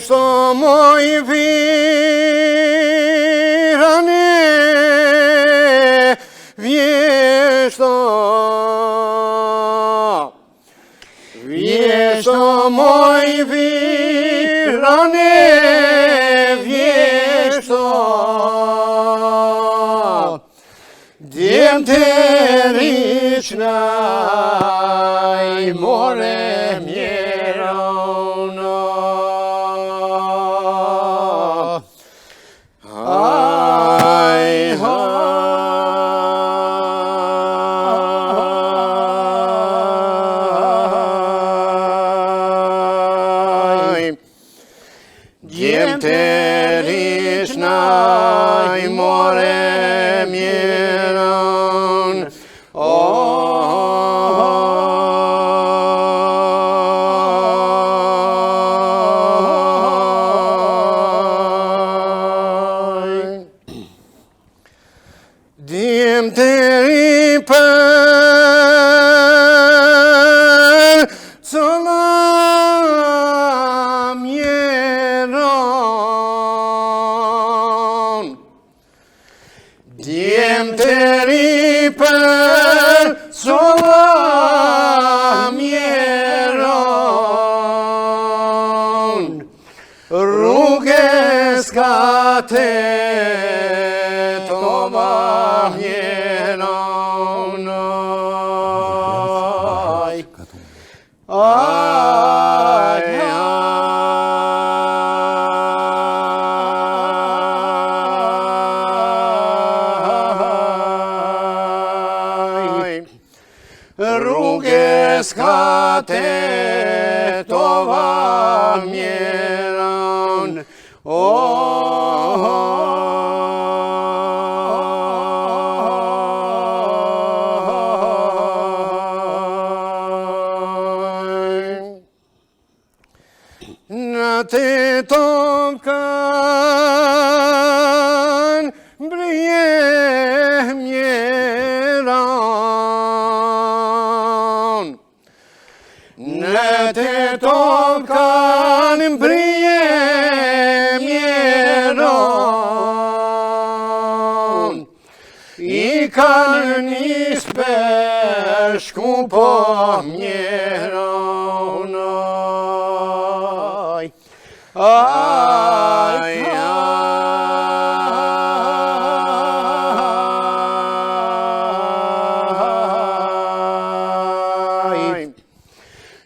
Vješto moj virane, vješto moj virane, vješto djem te ričnaj more mjeravno. Aj, aj, djem te ričnaj more mjeravno. Djem te riper cëla mjeron. Djem te riper cëla mjeron. Rruges ka te tova mjeron. Aj, rruges ka te tova mjeron. Na te tokan brije mjeron. Na te tokan brije mjeron. I kan nisper shkupo mjeron. Aj, aj,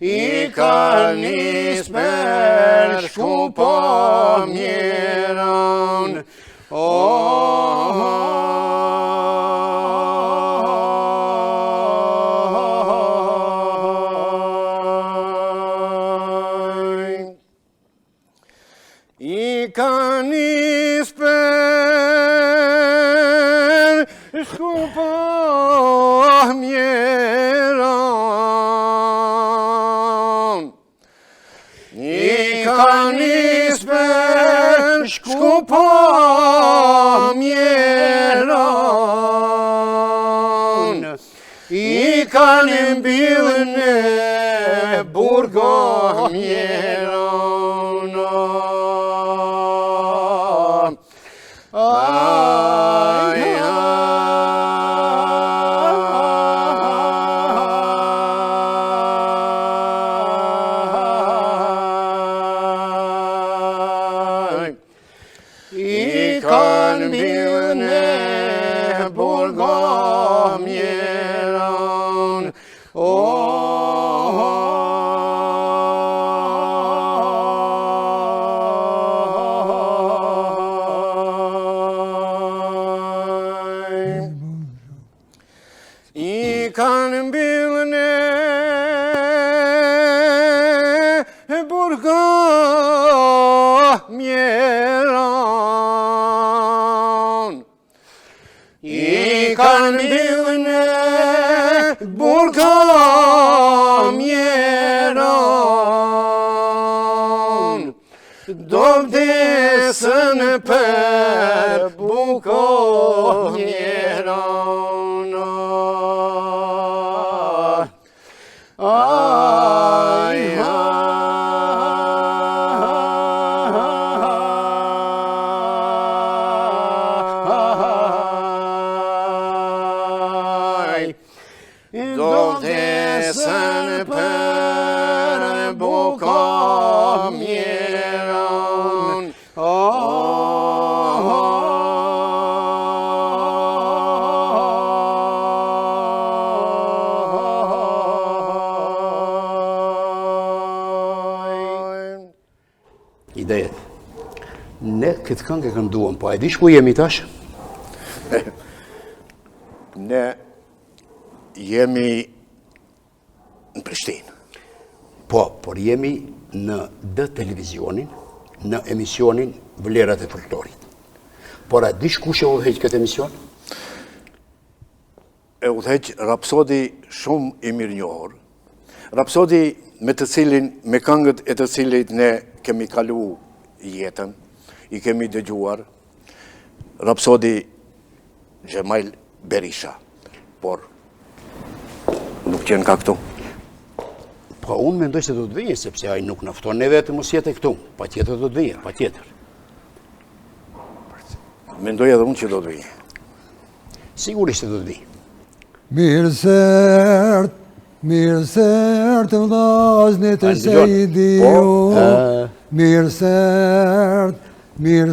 i kan nisper shkupo mjeron. I kan nisper shkupo mjeron. I kan nisper shkupo mjeron. I kan mbilne burgo mjeron. Aj, aj, i kan mbilne burgo mjeron. I kan mbilne burgo mjeron. I kan mbilne burgo mjeron. Do vdesën për buko mjeron. Aj, aj, desën për bukomjeron. Idejet. Ne këtë këngë e kënduam, po e di ku jemi tash? Ne jemi në Prishtinë. Po, por jemi në D televizionin, në emisionin Vlerat e folklorit. Por a di kush e udhëheq këtë emision? E udhëheq rapsodi shumë i mirënjohur. Rapsodi me këngët e të cilit ne kemi kalu jetën, i kemi dëgjuar, rapsodi Xhemail Berisha, por nuk qenë ka këtu. Po unë mendoj se do të vijë, sepse ai nuk na fton neve të mos jetë këtu. Patjetër do të vijë, patjetër. Mendoj edhe unë që do të vijë. Sigurisht do të vijë. Mirë sert vllaznit e Sejdiu. Mirë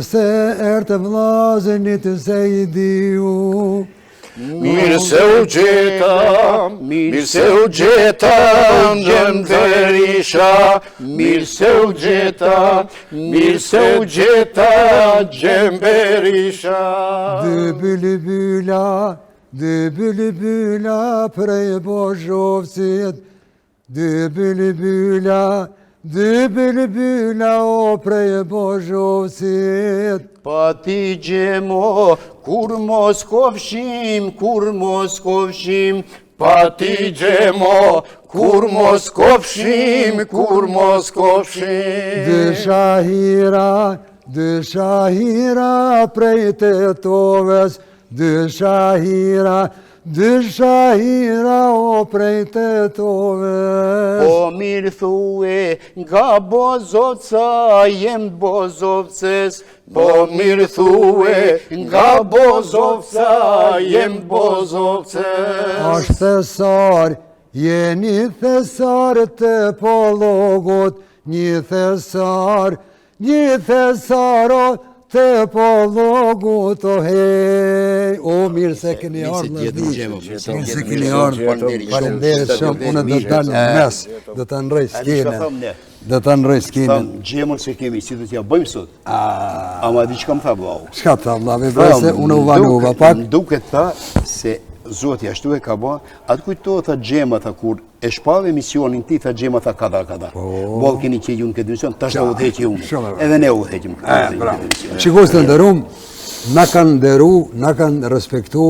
sert vllaznit e Sejdiu. Mirë se u gjeta Xhem Berisha, mirë se u gjeta Xhem Berisha. Dy bylbyla prej Bozhovcit, dy bylbyla o prej Bozhovcit. Pa ti gjemo, kur mos kofshim, Pa ti gjemo, kur mos kofshim. Dy shahira prej Tetoves, dy shahira o prej Tetoves. po mirë thue, nga Bozovca jem Bozovces. Po mirë thue, nga Bozovca jem Bozovces. Ashtë thesar, jeni thesar të Pollogut, një thesar o të Pollogut, o hej. O, mirë se keni ardhë në dhijë. Mirë se keni ardhë. Falenderit shumë, unë do të dalë në mes, do të ndrej skenën. Gjemën se kemi, si do t'ja bëjmë sot. Ama di që kam tha bau. Shka të Allah, me se unë u vanuva pak. Më duket tha se Zoti ashtu e ka ba, atë kujtohet tha Xhema tha kur e shpave emisionin ti, tha Xhema tha kada. Bol keni që ju në këtë emision, tash në udheqi unë. Edhe ne udheqim. Shikos të ndërum, na kanë ndëru, na kanë respektu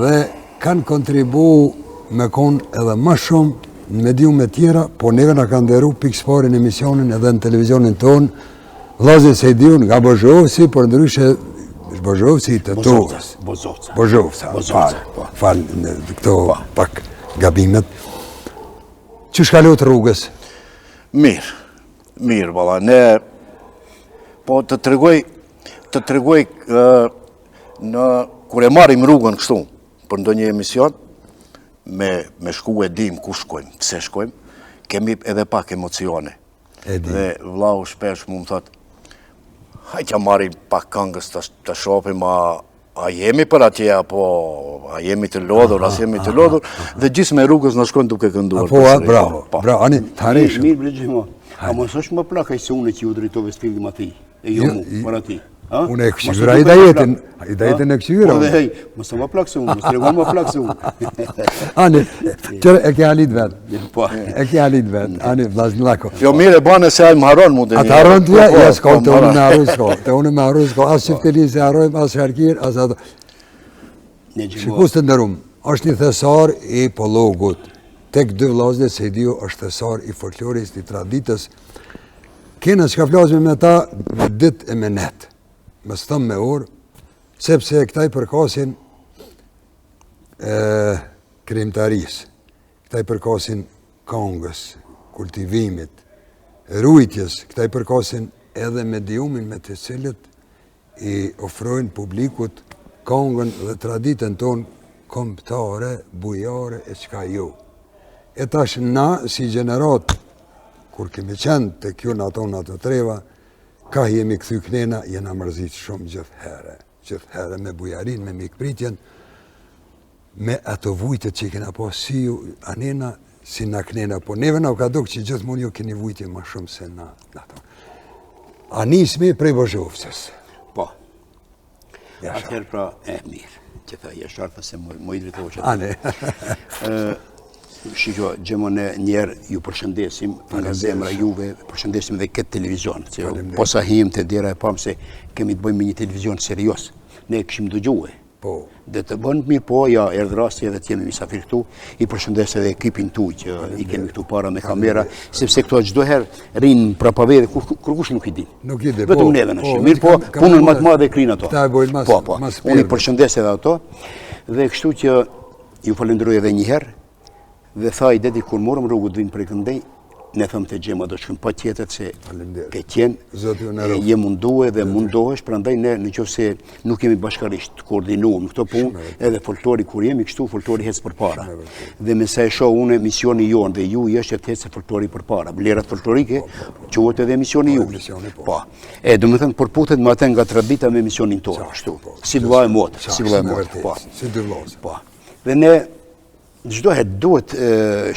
dhe kanë kontribu me konë edhe më shumë në mediume tjera, po neve na kanë ndëru pikësparin emisionin edhe në televizionin tonë, vllazën Sejdiu nga Bozhovci, por ndryshe Bozhovci të Tovës. Bozhovca. Falë në këto pak gabimet. Që shkalot rrugës? Mirë, valla, ne, po të tregoj kur e marrim rrugën kështu, për ndonjë emision, me shku e dim ku shkojmë, pse shkojmë, kemi edhe pak emocione. Dhe vllau shpesh mu më thot, hajtja marrim pak këngës të shopim, a jemi për atje, apo a jemi të lodhur, as jemi të lodhur, dhe gjithë me rrugës në shkojnë duke kënduar. Bravo, ani, të harishëm. Mirë, Brexhimo, a mos është më plakaj se unë që ju drejtove stillim ati, e jo mu, për ati. Unë e këqyra i dajetin e këqyra. Po dhe hej, mësë më plakë se unë, mësë tregon më plakë se unë. Ani, qërë e ke halit vetë. E ke halit vetë, ani, vllazë Lako. Jo, mire, bane se ajë më haron mu dhe një. Atë haron të ja, s'ka, të unë me harru s'ka. Të unë me harru s'ka, asë qëftëri se harrojmë, asë sharkir, asë ato. Shikus të ndërum, është një thesar i Pollogut. Tek dy vllazët Sejdiu është thesar i folklorisë, i traditës. Kena që ka flasme me ta me dit e me net. Me së thëmë me orë, sepse këta i përkasin krimtarisë, këta i përkasin kongës, kultivimit, rujtjes, këta i përkasin edhe mediumin me të cilët i ofrojnë publikut kongën dhe traditën tonë kombëtare, bujare e qka jo. E tash na, si gjenerat, kur kemi qenë të kjo në ato treva, ka jemi këthy knena, jena mërzit shumë gjithherë me bujarin, me mikpritjen, me ato vujtët që i kena po si ju, anena, si na knena, po neve na u ka duk që gjithmonë ju keni vujtje ma shumë se na ato. A nismi prej Bozhovcës. Po. Atëherë pra, mirë, që tha Jashar, se më i drejtohë që Ane. Shiko, gjemone njerë ju përshëndesim nga zemra juve, përshëndesim dhe këtë televizion. Po sa him të dera e pamë se kemi të bëjmë një televizion serios. Ne këshim dëgjuhe. Dhe të bënë mirë po, ja, erdhë rasti edhe të jemi misafir këtu, i përshëndes edhe ekipin tu që i kemi këtu para me kamera, sepse këto çdo herë rinë prapave dhe kërkush nuk i din. Nuk i din, po. Vetëm neve në mirë po, punën më të madhe e krinë ato. Po. Unë i përshëndes edhe ato, dhe kështu që ju falenderoj edhe një herë, dhe tha i dedi kur morëm rrugë të vinë për këndej, ne thëmë të Gjema do shkëm pa tjetët se ke qenë, je mundue dhe mundohesh, prandaj ne në qoftë se nuk jemi bashkarisht koordinuar në këto punë, edhe folklori kur jemi kështu, folklori hecë përpara. Dhe me sa e shoh unë misioni jonë dhe ju është që të hecë folklori përpara. Vlerat folklorike quhet edhe misioni ju. Po. Do të thënë përputet me atë nga tradita me misionin tonë, kështu. Si do e mot, po. Po. Dhe ne çdo herë duhet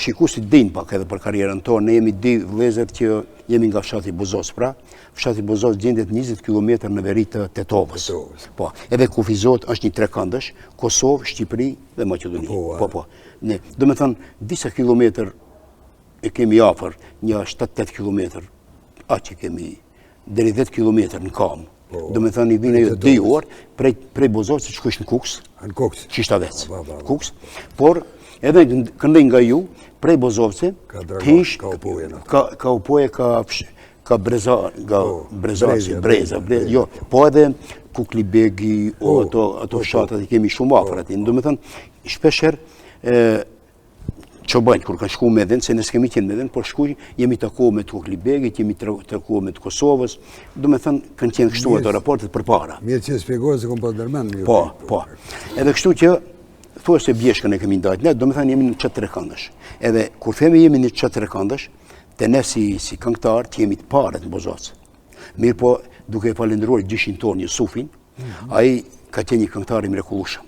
shikuesit din pak edhe për karrierën tonë. Ne jemi dy vëllezër që jemi nga fshati Bozos, pra. Fshati Bozos gjendet 20 km në veri të Tetovës. Po, edhe kufizohet është një trekëndësh, Kosovë, Shqipëri dhe Maqedoni. Po. Ne, do të thënë disa kilometër e kemi afër, një 7-8 km, aq që kemi deri 10 km në kam. Do të thënë i vinë ajo 2 orë prej Bozovës që shkosh në Kuks. Në Kuks. Qishtavec. Kuks. Por edhe këndej nga ju, prej Bozovce, tish, ka upoje, ka breza, jo, po edhe Kuklibegi, ato shatat i kemi shumë afër aty. Do të thënë, shpesher qobajnë, kur kanë shku me dhenë, se ne s'kemi qenë me dhenë, por shkuj, jemi takuar me të Kuklibegit, jemi takuar me të Kosovës, do të thënë, kanë qenë kështu ato raportet përpara. Mirë që shpjegoj se kom pas ndërmend. Po. Edhe kështu që thua se bjeshkën e kemi ndajt, ne do të thënë jemi në çat trekëndësh. Edhe kur themi jemi në çat trekëndësh, te ne si këngëtar të jemi të parët në Bozovcë. Mirë po, duke e falendëruar gjyshin tonë Jusufin, ai ka qenë një këngëtar i mrekullueshëm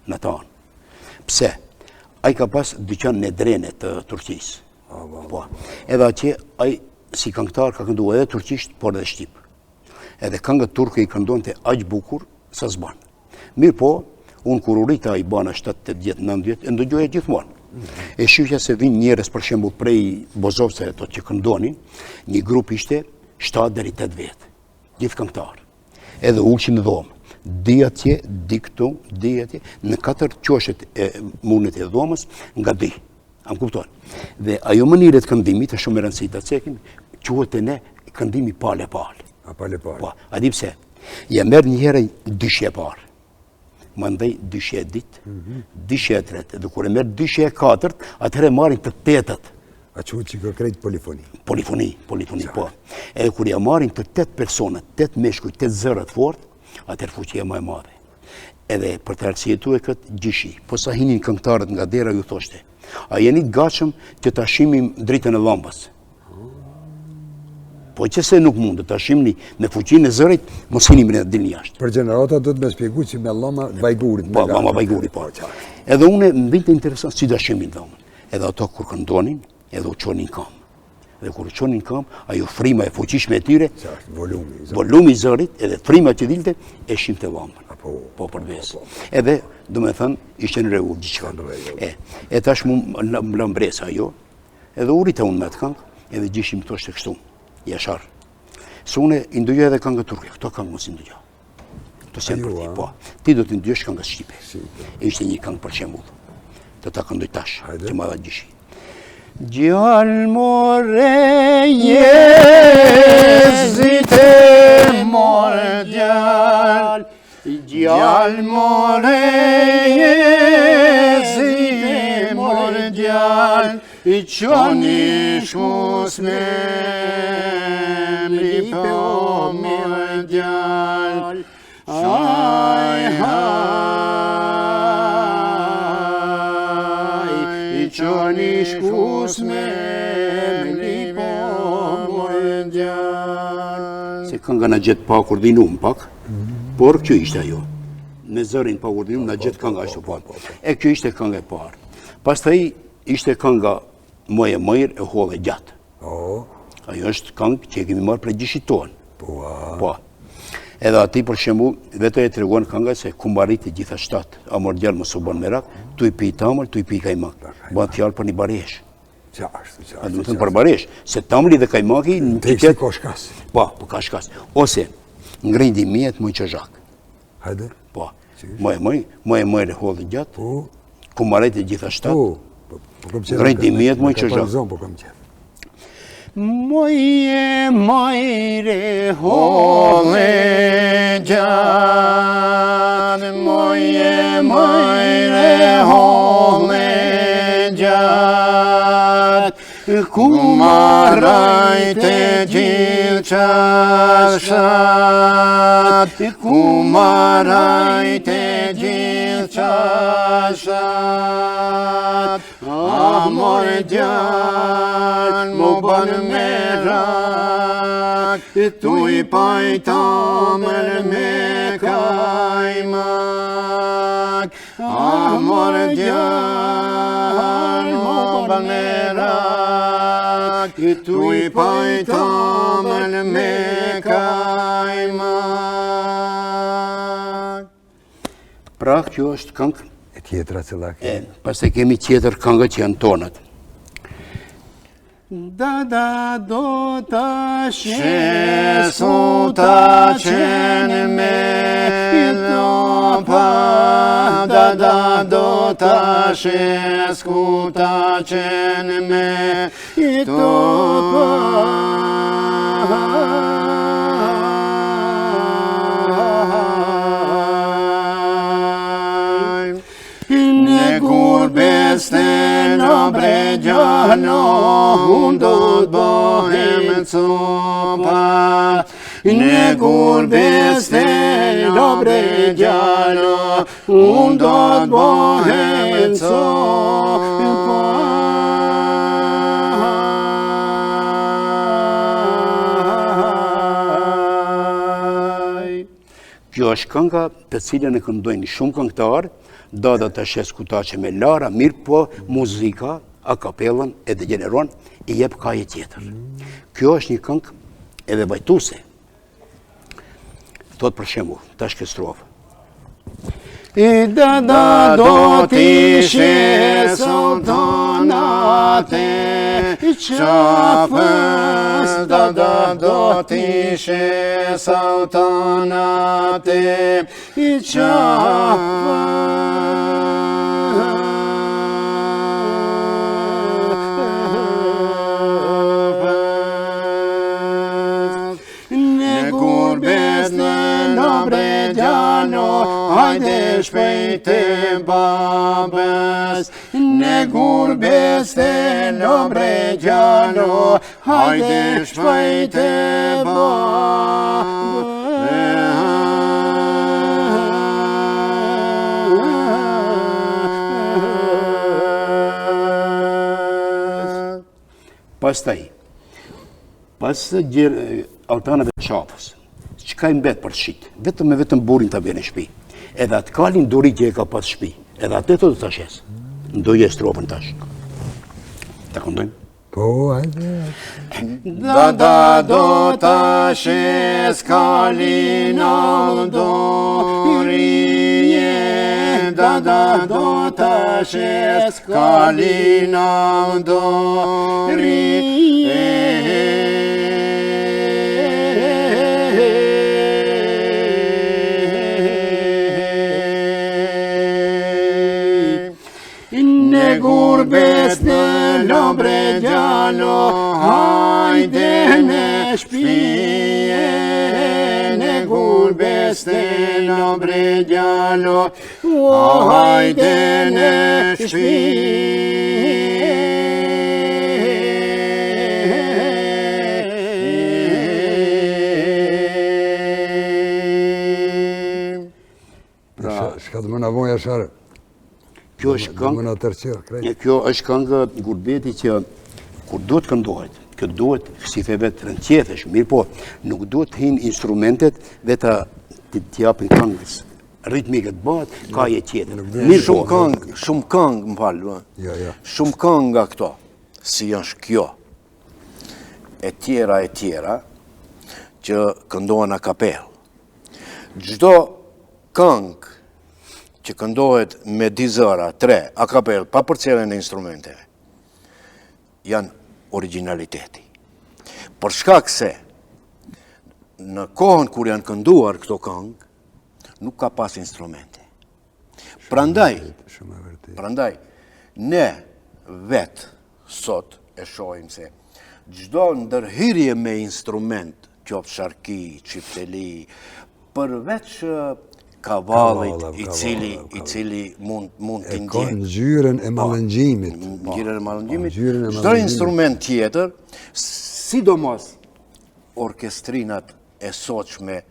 në ta anë. Pse? Ai ka pas dyqan në drene të Turqisë. Po. Edhe atje ai si këngëtar ka kënduar edhe turqisht, por edhe shqip. Edhe këngët turke i këndonte aq bukur sa s'ban. Mirë po, unë kur u rita i bana 7-8-9 e ndëgjoja gjithmonë. E shihja se vinë njerëz për shembull prej Bozovcës ato që këndonin, një grup ishte 7 deri 8 vjet. Gjithë këngëtar. Edhe ulshin në dhomë. Di atje, di këtu, di atje, në 4 qoshet e munet e dhomës nga di. Am kupton. Dhe ajo mënyrë të këndimit është shumë e rëndësishme ta cekim, quhet ne këndimi pale. Pale. Po, a di pse? Ja merr një herë dyshje parë. Mandej dyshje ditë, dyshje tretë, dhe kur e merr dyshje katërt, atëherë marrin të tetët. A quhet që krejt polifoni? Polifoni, po. Edhe kur ja marrin të 8 persona, 8 meshkuj, 8 zëra të fortë, atëherë fuqia më e madhe. Edhe për të arsyetuar këtë gjyshi, po sa hinin këngëtarët nga dera ju thoshte, a jeni të gatshëm që ta shihim dritën e llambës? Po që se nuk mund të ta shihni me fuqinë e zërit, mos hini më dilni jashtë. Për gjenerata do të më shpjegoj si me llama vajgurit. Po, llama vajgurit, po. Edhe unë më binte interesant si do shimin dhomën. Edhe ato kur këndonin, edhe u çonin kam. Dhe kur u çonin kam, ajo frima e fuqishme e tyre, volumi i zërit, edhe frima që dilte e shihte llambën. Po përveç. Edhe, do të thënë, ishte në rregull gjithçka. E tash më lambresa ajo. Edhe u rita unë me atë këngë, edhe gjishim thoshte kështu. Jashar. Se unë i ndëgjoj edhe këngë turke, këto këngë mos i ndëgjoj. Këto sem për ti, po. Ti do të ndëgjosh këngë shqipe. E ishte një këngë për shembull. Të ta këndoj tash, që ma dha gjyshi. Gjallë more jezite more gjallë, gjallë more jezite more gjallë, i qonish mus me mri po me gjall, haj, i qonish gjani shkus me lipo moj gjan. Se kënga na gjetë pa koordinum pak, por kjo ishte ajo. Me zërin pa koordinum na gjetë kënga ashtu pak. E kjo ishte kënga e parë. Pastaj ishte kënga Moje mëjrë e holle gjatë. Ajo është këngë që e kemi marrë prej gjishit tonë. Po. Edhe ati për shembull, vetë e tregon kënga se ku mbariti gjitha shtatë, a mor djalë mos u bën merak, tu i pi tamël, tu i pi kajmak. Bën fjalë për një baresh. Qartë. A do të thënë për baresh, se tamli dhe kajmaki në qytet ka shkas. Po ka shkas. Ose ngrindi mijet më çozhak. Hajde. Po. Moje mëjrë e holle gjatë. Ku mbariti gjitha shtatë. Ngrindi mijet më çozhak. Moje mëjrë holle gjatë, moje mëjrë holle gjatë, ku marrajte gjithë qashat, ku marrajte gjithë qashat, mor djan më bën merak, tu i pajtamër me kajmak. Mor djan më bën merak, tu i pajtamër me kajmak. Pra kjo është këngë. Tjetra cila kemi. Pas e kemi tjetër këngët që janë tonët. Da do ta shesu ta qenë me dopa, da do ta shesu ta qenë me dopa. Beste në bregjano, unë do të bëhem copa. Në kur beste në bregjano, unë do të bëhem copa. Kjo është kënga të cilën e këndojnë shumë këngëtarë, Dada të shes kutace me lara, mirë po muzika, a kapellën e degeneron, i jep kaje tjetër. Kjo është një këngë edhe vajtuse. Thot për shembull, tash ke strofë. I dada do t'i shesu tonate, qafës, dada do t'i shesu tonate, qafës. Në gurbes në Bregjano, hajde shpejte babes. Në gurbes në Bregjano, hajde shpejte babes. Pastaj, pas altanave të qafës, çka i mbet për të shit, vetëm burin të vjen në shtëpi. Edhe atë kalin duri që e ka pas shtëpi, edhe atë do ta shes. Ndoje strofën tash. Ta këndojmë? Po, hajde. Dada do ta shes kalin në duri, dada do ta shes kalin në duri. Në gurbes në Bregjano, hajde në shtëpi. Në gurbes në Bregjano, hajde në shtëpi. Shka të më navoja sharë? Kjo është këngë Gurbeti që kur duhet këndohet, kjo duhet si the vetë rënqethesh, mirë po, nuk duhet të hinë instrumentet dhe të japin këngës. Ritmikët bëhet, ka je tjetër. Shumë këngë, më falë, shumë këngë nga këto, si është kjo, e tjera, që këndohen a kapel. Gjdo këngë që këndohet me 2 zëra, 3, a kapel, pa përcjelljen e instrumenteve, janë originaliteti. Për shkak se në kohën kur janë kënduar këto këngë, nuk ka pas instrumente. Prandaj, ne vetë sot e shohim se gjdo ndërhyrje me instrument, qoftë sharki, çifteli, përveç kavallit i cili mund të ndjek. E ka ngjyrën e mallëngjimit. Çdo instrument tjetër, sidomos orkestrinat e sotshme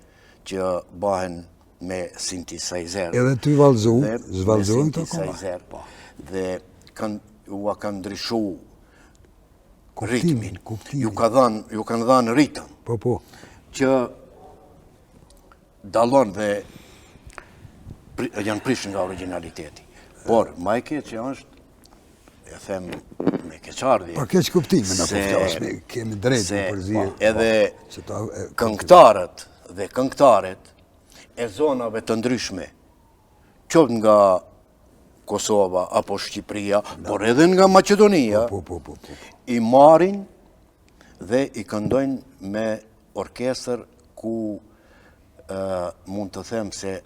që bëhen me synthesizer. Edhe ty zvalzohen të synthesizer. Dhe u kanë ndryshu ritmin. Ju kanë dhënë ritëm. Po. Që dallon dhe janë prish nga originaliteti. Por, ma e keqe është, e them me keqardhje. Pa keq kuptime në përflas, kemi drejt në përzirë. Edhe këngëtarët dhe këngëtaret e zonave të ndryshme, qoftë nga Kosova apo Shqipëria, por edhe nga Maqedonia, i marrin dhe i këndojnë me orkestër ku mund të them se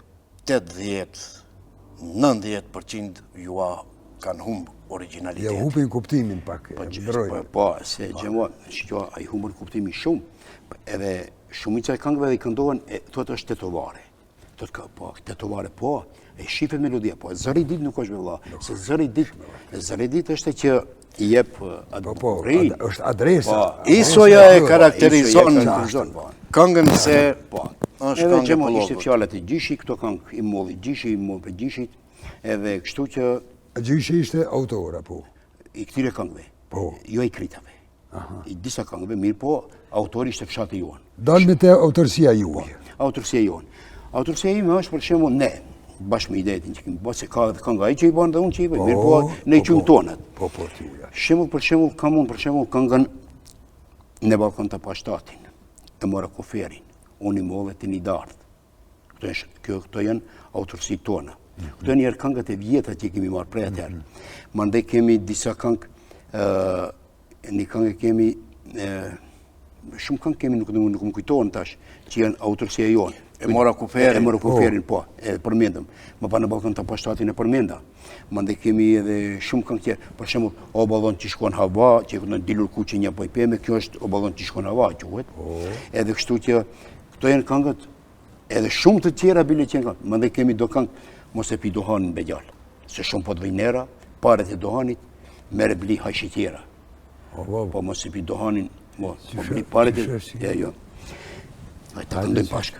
80-90% jua kanë humbë originalitetin. Ja hupin kuptimin pak. Po, se gjemon, që a i humbën kuptimin shumë, edhe shumica e këngëve dhe i këndohen, thotë është tetovare. Tetovare, po, e shifet melodia, po, zëri dit nuk është me vla, se zëri dit është që i jep adburin. është adresa. Isoja e karakterizon këngën se është edhe këngë që e ishte pëllokët. fjallet e Gjishi, këto këngë i molli Gjishi, për Gjishit, edhe kështu që Gjishi ishte autora, po. i këtire këngëve, jo i kritave, i disa këngëve, mirë po, autori ishte fshatë juan. Dalë me te autorësia juaj. Autorësia juan. Autorësia ime është për shembull ne, bashkë me idetin që kemi bërë se ka edhe kënga ai që i bën dhe unë që i bëj, mirë po ne i qumë tonët. Për shembull, kam unë për shembull këngën Në balkon të pashtatin, e mora koferin, unë i mollet e një dardh. Këto janë autorësi tona. Këto janë njerë këngët e vjeta që kemi marrë prej atëherë. Mandej kemi disa këngë, një këngë kemi, shumë këngë kemi nuk më kujtohen tash, që janë autorësia jonë. E mora kuferin, po, e përmendëm. Më pa në balkon të pashtatin e përmenda. Mandej kemi edhe shumë këngë tjerë, për shembull, o ballon që shkon hava, që e këndon dilur kuqe një po i peme, kjo është o ballon që shkon hava, quhet. Edhe kështu që këto janë këngët, edhe shumë të tjera bile që janë këngë. Mandej kemi do këngë, mos e pi dohanin begjal, se shumë po të vejnera, paret e dohanit, mere bli hajshi tjera. Po mos e pi dohanin, po bli paret e, jo. Hajta këndojmë pashkë.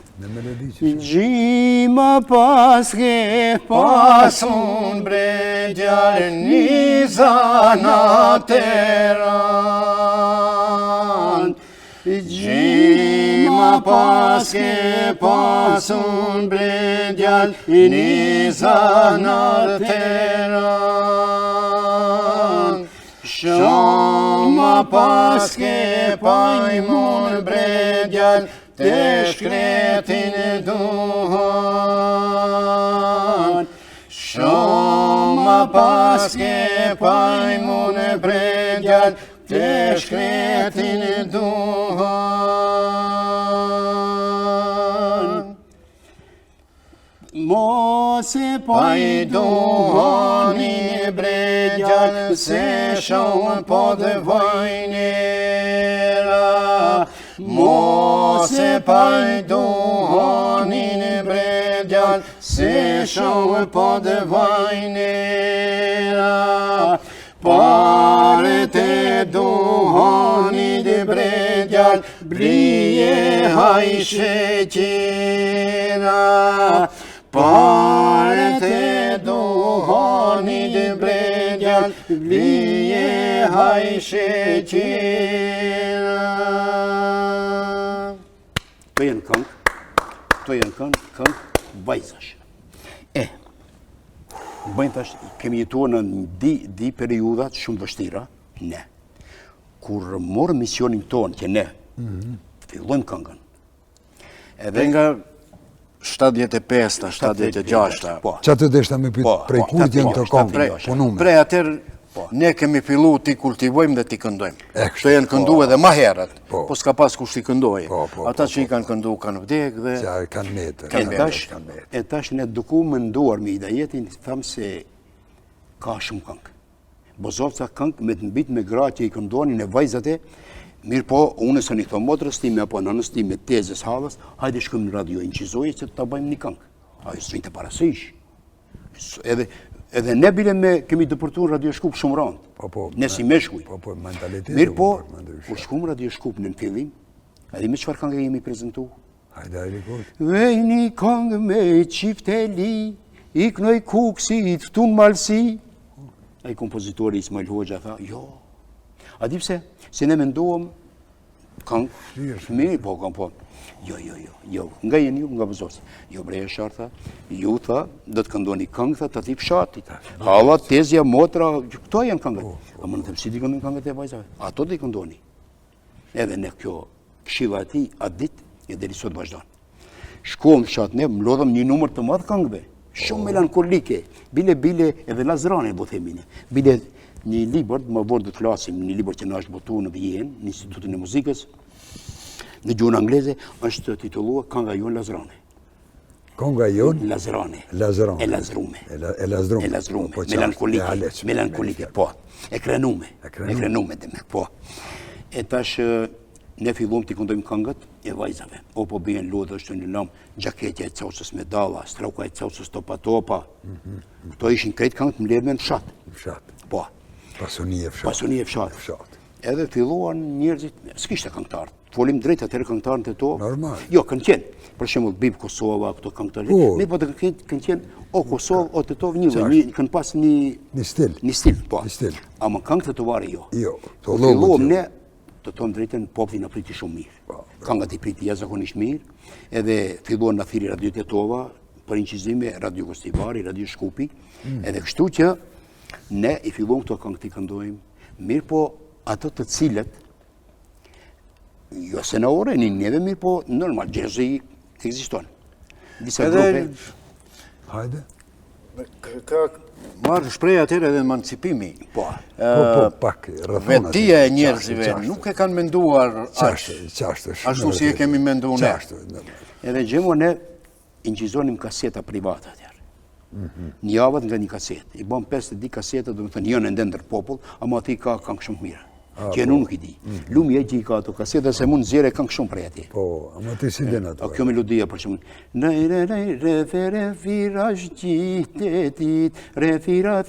Gjima paske pasun bregjar një zanateran. Gjima paske pasun bregjar një zanateran. Shama paske pajmun bregjar të shkretin duhan. Shama paske pajmun bregjar të shkretin duhan. Mos e pajduhani bregjar se shumë po dhe vajnera. Mos e pajduhanin bregjar, se shumë po dhe vajnera. Pare te duhanit bregjar, blije hajshe qera. Pare te duhanit vije haj sheqira. Këto janë këngë vajzash. Bëjnë tash, kemi jetuar në di periudat shumë vështira, ne. Kur morë misionin tonë që ne, fillojmë këngën. Edhe nga 75, 76. Që atë deshta me pytë prej kur t'jen të këngë, punume? Prej atër, ne kemi fillu t'i kultivojmë dhe t'i këndojmë. Kështu janë këndu edhe ma herët, po s'ka pas kush t'i këndojë. Ata që i kanë këndu kanë vdek dhe... Kanë metë. E tash ne duku më nduar me idejetin, thamë se ka shumë këngë. Bozovca këngë me të mbit me gra që i këndonin e vajzate, mirë po, unë se një këto motrës time, apo nënës time, tezës halës, hajde shkëm në radio Inqizoje që të bëjmë një këngë. Ajo së të parasysh. Edhe ne bile me kemi dëpërtu në Radio Shkup shumë randë. Ne si me shkuj. Mirë po, kur shkum Radio Shkup në fillim, edhe me qëfar këngë jemi prezentu? Hajde, rikot. Vej një këngë me qifteli, iknoj kukësit, tun malsi. A i kompozitori Ismail Hoxha tha, jo. A di pse? Se ne mendohem këngë, mirë po, këngë po. Jo. Nga jenë ju, nga Bozovci. Jo, breja sharë, tha, ju, tha, do të këndoni këngë, tha, të tip shatit. Hala, tezja, motra, këto janë këngët. A më në them, si ti këndoni këngët e vajzave? Ato të i këndoni. Edhe ne kjo këshilla ati, atë dit, e deri sot vazhdojnë. Shkuam shatë ne, më lodhëm një numër të madhë këngëve. Shumë melankolike. Bile, edhe lazrane, bo themine. Bile një libër, më vorë dhe të flasim, një libër që në është botu në Vjenë, në Institutin e Muzikës, në gjuhën angleze, është titulluar Kënga jonë Lazrane. Kënga jonë? Lazrane. E lazrume. Melankolike, po. E krenume dhe me, po. E tash, ne fillum t'i këndojmë këngët e vajzave. O po bëjen lodhë është një lamë, gjaketja e caucës me dalla, strauka e caucës topa. Këto ishin krejt këngët më ledhme në fshatë. Po. Pasonie e fshatë. Edhe filluan njerëzit, s'kishte këngëtarë. Folim drejt atërë këngëtarën të to. Normal. Jo, kënë qenë. Për shembull Bib Kosova, këto këngëtarë. Me po të kënë qenë o Kosovë, o të tovë një, kënë pas një stil. Po. A më këngë të tovarë jo. Filluam ne, të tonë drejten, popli në priti shumë mirë. Këngët i priti jashtëzakonisht mirë, edhe filluan në thiri Radio Tetova, për inqizime, Radio Kostivari, Radio Shkupi, edhe kështu që ne i filluam këto këngët i këndojmë, mirë po ato të cilët, jo se në ore, një neve mirë po normal, gjezi eksiston. Disa grupe... Hajde. Ka marrë shpreja atyre edhe emancipimi. Po, pak, vetia e njerëzive nuk e kanë menduar ashtu si e kemi mendu ne. Edhe gjemo ne inqizonim kaseta privata atjerë. Një javët nga një kaset. I bom 50 kaseta, do më thënë, jënë ndë ndër popull, ama ati ka këngë shumë mirë. Që nuk i di. Lumi e që i ka ato kaseta se mund zjere këngë shumë prej ati. Po, ama ti si den ato. A kjo melodia për shumë. Refira shqitetit, refira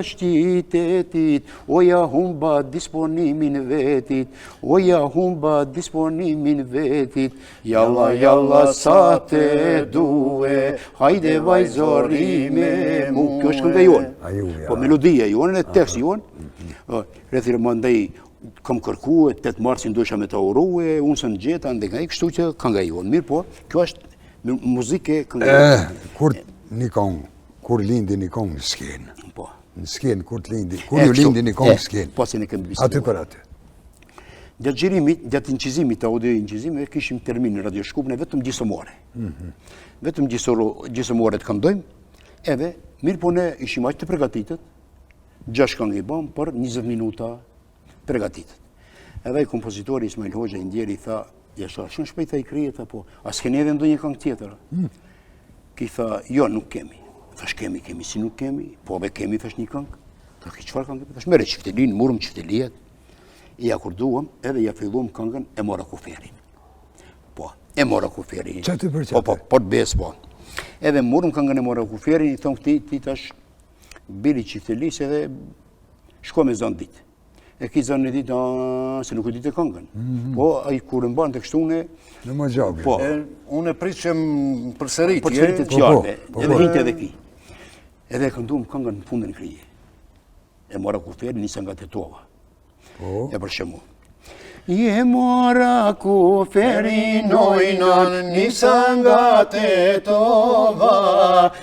shqitetit, oja humba disponimin vetit, oja humba disponimin vetit, jalla sa te duhe, hajde vajzori me mu. Kjo është kënga jonë. Po melodia jonë, e tekst jonë. Refira më ndaj kam kërku, 8 marsin dosha me ta urue, unë së në gjeta, ndë nga i kështu që kënga jonë. Mirë po, kjo është muzike kënga jonë. Kur një kongë, kur lindi një kongë në skenë. Po. Në skenë, kur të lindi, kur ju lindi një kongë në skenë. Po, se në këmë bisimit. Aty për aty. Gjatë gjirimit, gjatë inqizimit, audio inqizimit, kishim termin në Radio Shkup, ne vetëm gjisëmore. Vetëm gjisëmore të këndojmë, edhe, mirë po ne ishim aqë të pregatitët, 6 këngë i bëm për 20 minuta pregatitët. Edhe i kompozitori Ismail Hoxha i ndjeri i tha, Jashar, shumë shpejta i krije, tha po, as keni edhe ndonjë këngë tjetër? Ki tha, jo, nuk kemi. Thash kemi, si nuk kemi, po be kemi, thash një këngë. Tha, ki qëfar këngë? Thash, mere qiftelin, murëm qiftelijet. I ja kur duam, edhe ja filluam këngën e mora kuferin. Po, e mora kuferin. Qatë për qatë? Po, të besë, po. Edhe murëm këngën e mora kuferin, i thonë ti tash, bili qiftelis edhe shko me zonë ditë. E ki zonë në ditë, se nuk e ditë e këngën. Po, a i kur në banë të kështune... Në më gjabë. Po. Unë e pritëshem për sëritje. Për sëritje të qarve, edhe hinte edhe ki. Edhe e kënduam këngën në fundën krije. e mora kuferin, nisa nga Tetova. E për shembull. Je mora kuferin ojnan, nisa nga Tetova,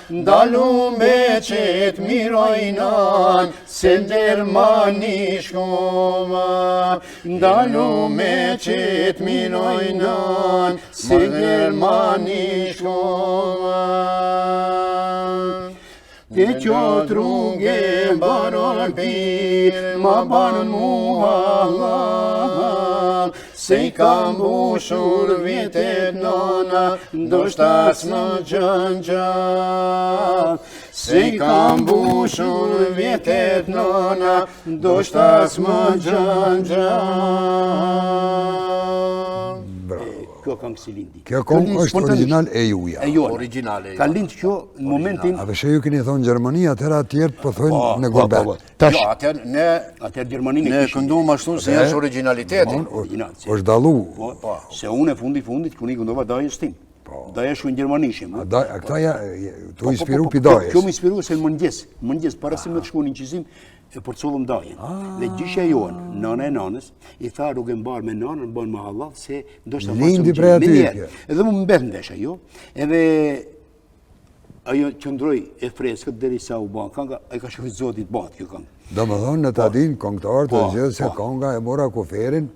dalu me qet mirojnan, se Gjermani shkova. Dalu me qet mirojnan, se Gjermani shkova. Te qot rrugë banon pir, ma banon muha, se I kam bushur vjetet nona, ndoshta s'më gjëngja. Se I kam bushur vjetet nona, ndoshta s'më gjëngja. Kjo këngë si lindi. Kjo këngë është original e juja. E jona. Ka lind kjo në momentin... A dhe që ju keni thonë Gjermani, atëra tjertë po thonë në Gorbet. Jo, atër Gjermani ne kënduam ashtu se është originaliteti. është dalu. Se unë e fundit, këni këndova dajës tim. Daja shku në Gjermanishim. A këta tu inspiru pi dajës. Kjo më inspiru se në mëngjes, para se më të shku në inqizim, e përcullëm dajen. Dhe gjysha jonë, nana e nanës, I tha rrugë mbarë me nanën, bënë më hallat, se ndoshta Lindi prej aty. Edhe më mbet ndesh ajo, edhe ajo qëndroj e freskët deri sa u ban kënga, e ka shkruajtur Zotit bat kjo këngë. Do më thonë në ta din këngëtar të zgjedhë se kënga e mora kuferin,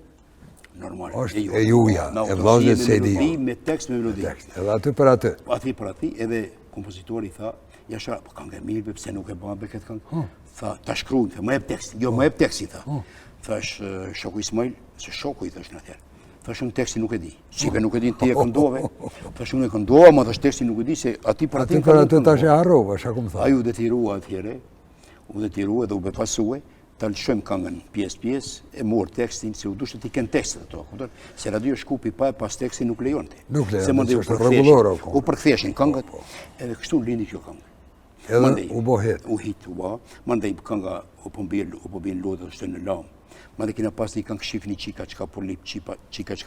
normal. është e juja, e vllazërit Sedi. Me tekst me melodi. Edhe aty për aty. Aty për aty, edhe kompozitori tha, jasha, po këngë e mirë, pse nuk e bën me këtë këngë? Tha, ta shkruaj, më jep tekst. Jo, më jep teksti tha. Thash shoku Ismail, se shoku I thash në atëherë. Thash unë teksti nuk e di. Shqipe nuk e di, ti e këndove. Thash unë e këndova, ma thash teksti nuk e di, se aty për aty. Aty për aty tash e harrova, çka kum tha. Ai u detirua atëherë, dhe u bepasue, ta lëshojmë këngën pjesë, e morë tekstin, se u dushte t'i kënë tekstet ato, kupton? Se radio Shkupi pa pas tekstin nuk lejonte. Nuk lejonte, se mandej u përktheshin këngët, edhe kështu lindi kjo këngë. Edhe u bo hit. U bo, mandej kënga u po bin lodhë është në lamë. Mandej kina pas një këngë shifni qika qka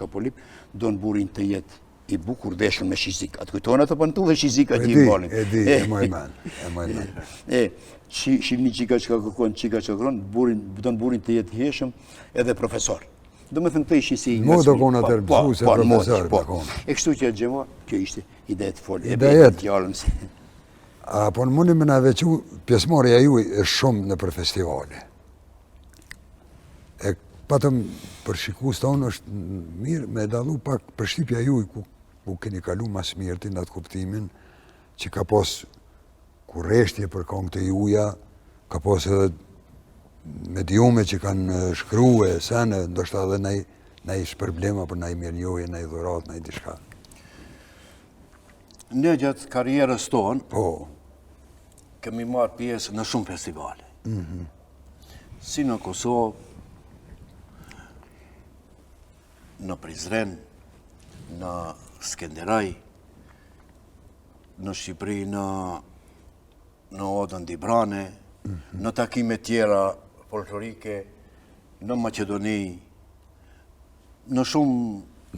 po lip, do në burin të jetë I bukur veshën me shizik. Atë kujtonë atë pëntu dhe shizik atë I balin. E di, e mojman. Shifni qika qka kërkon, qika qka kërkon, do në burin të jetë heshëm edhe profesor. Do me thënë të ishi si... Mo do konë atër mësu se profesor. E kështu që e gjema, kjo ishte idejet folë. Idejet. Po në mundi me në vequ, pjesmarja ju e shumë në për festivale. E patëm për shikus tonë është mirë me dalu pak për shqipja ju ku keni kalu mas mirë ti në atë kuptimin që ka pos kurreshtje për këngë të juja, ka pos edhe mediume që kanë shkrue, sene, ndoshta edhe nej shpërblema për nej mirë njohje, nej dhurat, nej dishka. Ne gjatë karierës tonë, kemi marrë pjesë në shumë festivale. Si në Kosovë, në Prizren, në Skenderaj, në Shqipëri, në Odën Dibrane, në takime tjera folklorike, në Maqedoni, në shumë...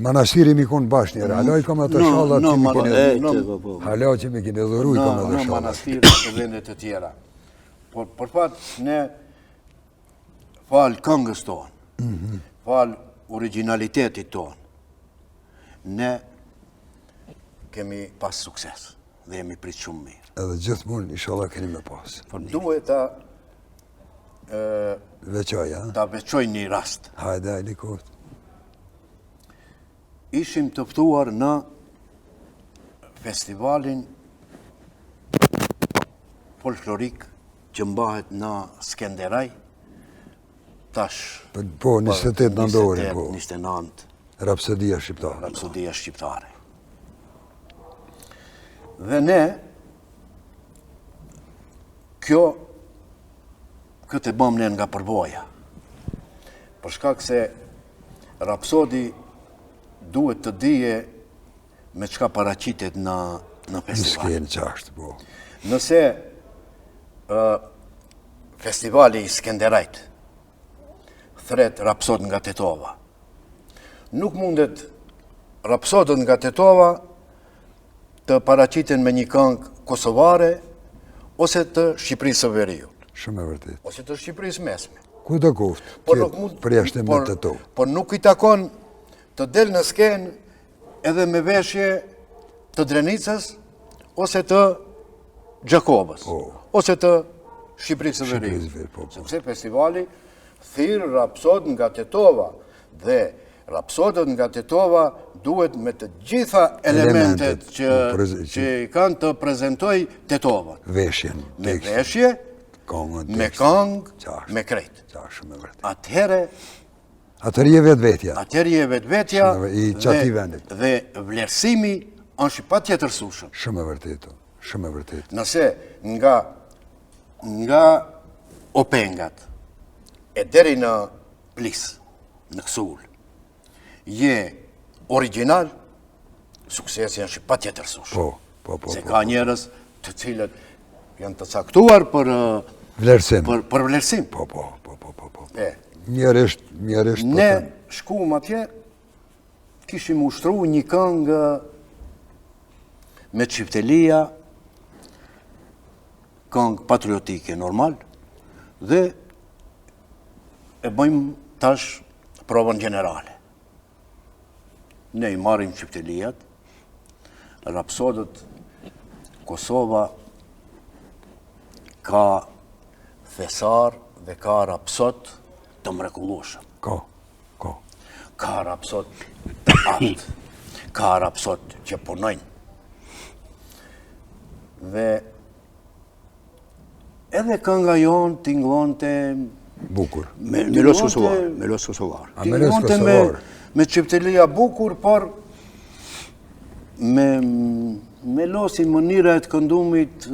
Manastiri mi konë bashkë njëra, halo I kom atë shallat që mi kene dhuru. Halo që mi kene dhuru I kom atë shallat. Në manastiri e vendet të tjera. Por fatë, ne falë këngës tonë, falë originalitetit tonë, ne kemi pas sukses dhe jemi pritë shumë mirë. Edhe gjithë mund, inshallah, keni me pas. Duhet ta veçoj një rast. Hajde, likot. Ishim të ftuar në festivalin folklorik që mbahet në Skenderaj, tash... Po, 28 nëndori, po. 29. Rapsodia shqiptare. Rapsodia shqiptare. Dhe ne, këtë e bëm ne nga përvoja. Për shkak se Rapsodi duhet të dije me çka paraqitet në festival. Në qashtë, po. Nëse festivali I Skenderajt thret Rapsod nga Tetova, nuk mundet Rapsodët nga Tetova të paraqiten me një këngë kosovare ose të Shqipërisë së Veriut. Shumë e vërtet. Ose të Shqipërisë mesme. Ku të kuftë, përjashtim me të to. Por nuk i takon të del në skenë edhe me veshje të Drenicës, ose të Gjakobës, ose të Shqipërisë së Veriut. Sepse festivali thirr rapsod nga Tetova dhe rapsodët nga Tetova duhet me të gjitha elementet që kanë të prezentoj Tetova. Veshjen, me veshje, me këngë, me krejt. Atëherë je vetvetja. Atëherë je vetvetja I qati vendit. Dhe vlerësimi është patjetër sushëm. Shumë e vërtetë, shumë e vërtetë. Nëse nga Opengat e deri në Plis, në Ksull, je original, suksesi është patjetër sushëm. Se ka njerëz të cilët janë të caktuar për vlerësim. Për vlerësim. Po. Mjerisht. Ne shkuam atje, kishim ushtruar një këngë me çiftelia, këngë patriotike normal, dhe e bëjmë tash provën generale. Ne i marrim çifteliat, rapsodët, Kosova ka thesar dhe ka rapsod të mrekullueshëm. Ka rapsod të artë, ka rapsod që punojnë. Dhe edhe kënga jonë tingëllonte bukur. Melos Kosovar. Tingëllonte me çiftelia bukur, por me melosi mënyra e të këndumit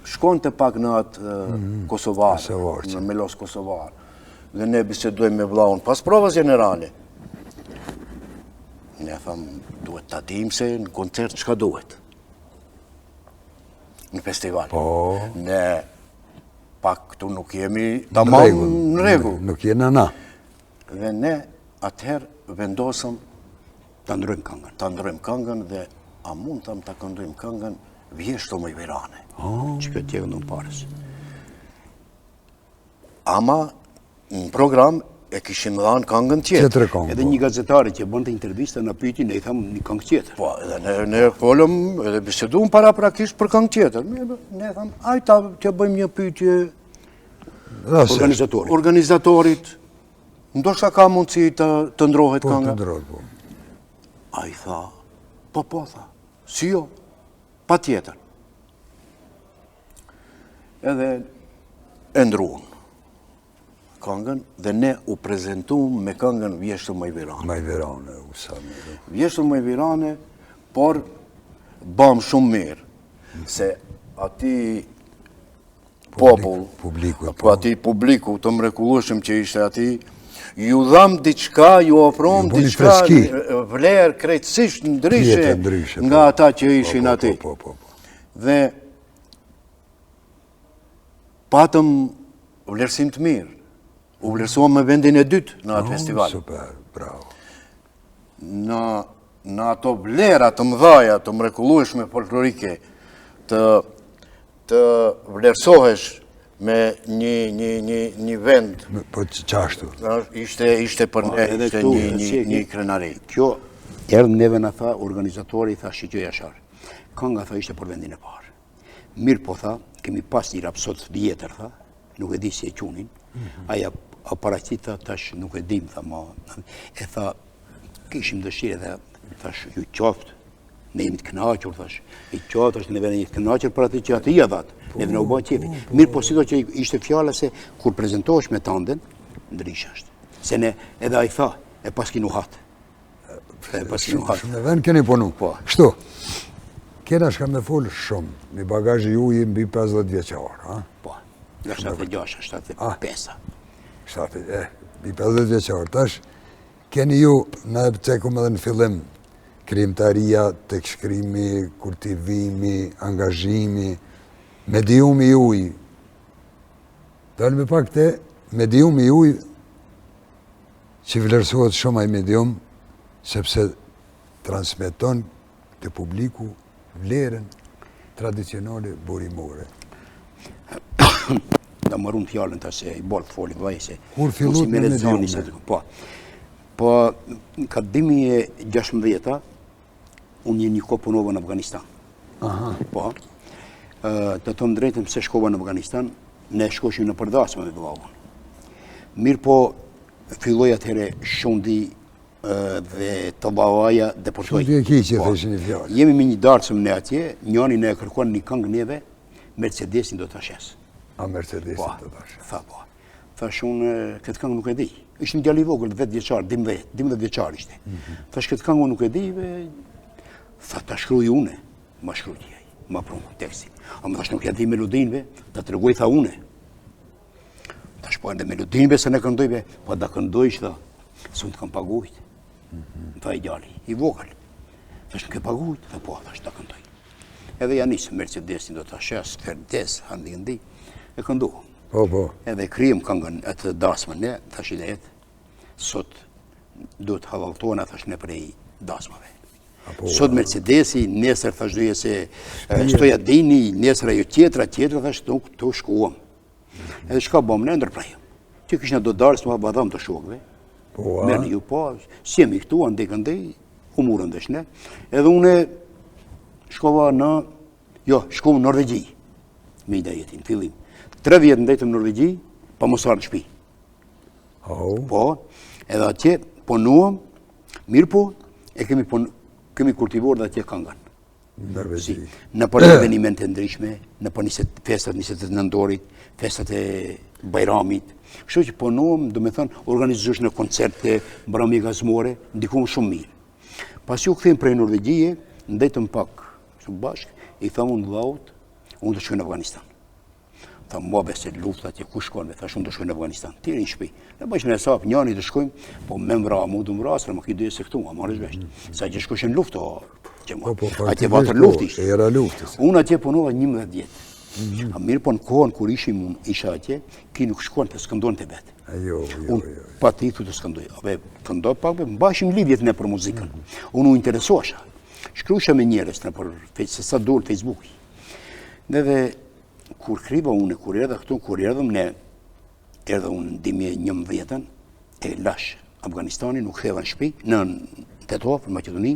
shkonte pak në atë Kosovar, në melos Kosovar. Dhe ne bisedojmë me vllaun pas provës generale. Ne thamë, duhet ta dim se në koncert çka duhet. Në festival. Ne pak këtu nuk jemi tamam në rregull. Nuk jena na. Dhe ne atëherë vendosëm ta ndrojmë këngën dhe a mund ta këndojmë këngën Vjeshto më Virane. Që këtë tjekë në parës. Ama në program e kishim dhanë këngën tjetër. Edhe një gazetari që bënte intervista në pyeti, ne i thamë një këngë tjetër. Po, edhe ne folëm, edhe biseduam paraprakisht për këngë tjetër. Ne thamë, ajta t'ja bëjmë një pyetje organizatorit. Ndoshta ka mundësi të ndrohet kënga. Ai tha, po, tha, si jo, pa tjetër. Edhe e ndruan këngën dhe ne u prezentuam me këngën Vjeshto më Virane. Vjeshto më Virane, por bëm shumë mirë, se ati ati publiku të mrekullueshëm që ishte ati, ju dham diçka, ju ofrom diçka, vlerë krejtësisht ndryshe nga ata që ishin ati. Dhe patëm vlerësim të mirë. U vlerësuam me vendin e dytë në atë festival. Super, bravo. Në ato vlera të mëdhaja, të mrekullueshme folklorike, të vlerësohesh me një vend. Po qashtu. Ishte për ne një krenari. Kjo erdhë neve në tha, organizatori tha Shqyqo Jashar. Kënga tha ishte për vendin e parë. Mirë po tha, kemi pas një rapsod vjetër tha, nuk e di si e qunin, aja aparacita tash nuk e dim, tha ma, e tha, kishim dëshirë dhe thash, ju qoftë, ne jemi të kënaqur, thash, i qoftë është neve një të kënaqur për atë që atë i adhat, neve në u bëjë qefi. Mirë po sito që ishte fjala se kur prezentohesh me tanden, ndryshë është. Se ne edhe a i tha, e pas kinu hatë. Shumë dhe në keni punu. Shtu, kena shka me folë shumë, mi bagajë ju i mbi 50 vjeqarë. Po, nga 76, 75. Mbi 50 vjeqarë. Tash, keni ju, na e cekum edhe në fillim, krijimtaria, tek shkrimi, kultivimi, angazhimi, mediumi juj. Dalë me pak te, mediumi juj, që vlerësohet shumë ai medium, sepse transmeton të publiku vlerën tradicionale burimore. da marrun fjallën ta se I bërë të foli vëllai se kur fillut me mediume. Po, ka 2016 unë një kohë punova në Afganistan. Po, të tonë drejtëm se shkova në Afganistan, ne shkoshim në përdasme me vëllaun. Mirë po, filloj atëhere Shondi dhe të bavaja deportoj. Shondi e kiqe, theshin I fjallë. Jemi me një darësëm ne atje, njani ne e kërkuan një këngë neve, Mercedesin do të ashes. A Mercedesin do të ashes. Tha po. Thash unë, këtë këngë nuk e di. Ishtë një djali vogël, 10 vjeçar, 12 vjeçar ishte. Thash këtë këngë nuk e di, tha ta shkruj une, ma shkruj ma prunë tekstin. A më thash nuk ja di melodinve, ta të regoj tha une. Tash po ende melodinve se ne këndojve, po da këndojsh tha, së unë të kam pagujt. Tha I djali, I vogël. Thash nuk e pagujt, tha po, thash ta këndoj. Edhe ja nisë Mercedesin do të ashes, Ferdes, handi, e këndu. Po. Edhe kryem këngën atë dasmën ne, thash I lejet, sot do të havaltojnë, thash ne prej dasmave. Sot Mercedesi, nesër thash doje se stoja dini, nesër ajo tjetra, thash të shkuam. Edhe shka bom ne ndërprajëm. Që kishna do darës më badham të shokve. Merë ju po, si jemi këtu, andej, humurën dhe shne. Edhe une shkova shkova në Norvegji, me ida jetin, fillim. 3 vjetë ndajtëm në Norvegji, pa mos arë në shpi. Po, edhe atje ponuam, mirë po, e kemi kultivor dhe atje kangan. Në për evenimente ndryshme, në për festat 29 festat e Bajramit. Kështu që ponuam, do me thënë, organizush në koncerte, mbrëmje gazmore, ndikuam shumë mirë. Pas ju këthejmë prej Norvegjie, ndajtëm pak, shumë bashkë, I thamë unë vllaut, unë të shkoj në Afganistan. Tha mua se lufta atje ku shkon, thash unë të shkoj në Afganistan. Tiri në shtëpi. Ne bashkë në sap njëri të shkojmë, po me mbra, mu du mbrasër, më këtë se këtu, ma marrësh vesh. Sa që shkoshin luftë, atje vatër luftë ishte. Era luftës. Unë atje punova 11 vjetë. A mirë po në kohën kur ishim unë isha atje, ki nuk shkon të skëndon të vetë. Unë pa ti thu të skëndoj. Abe këndoj pak, mbashim lidhjet ne për muzikën. Unë u interesosha. Shkrusha me njerës se sa dorë Facebooki. Dhe kur kriva unë, kur erdha këtu, kur erdhëm ne, erdha unë në 2011, e lash Afganistani, nuk theva në shpi, në Tetov, në Maqedoni,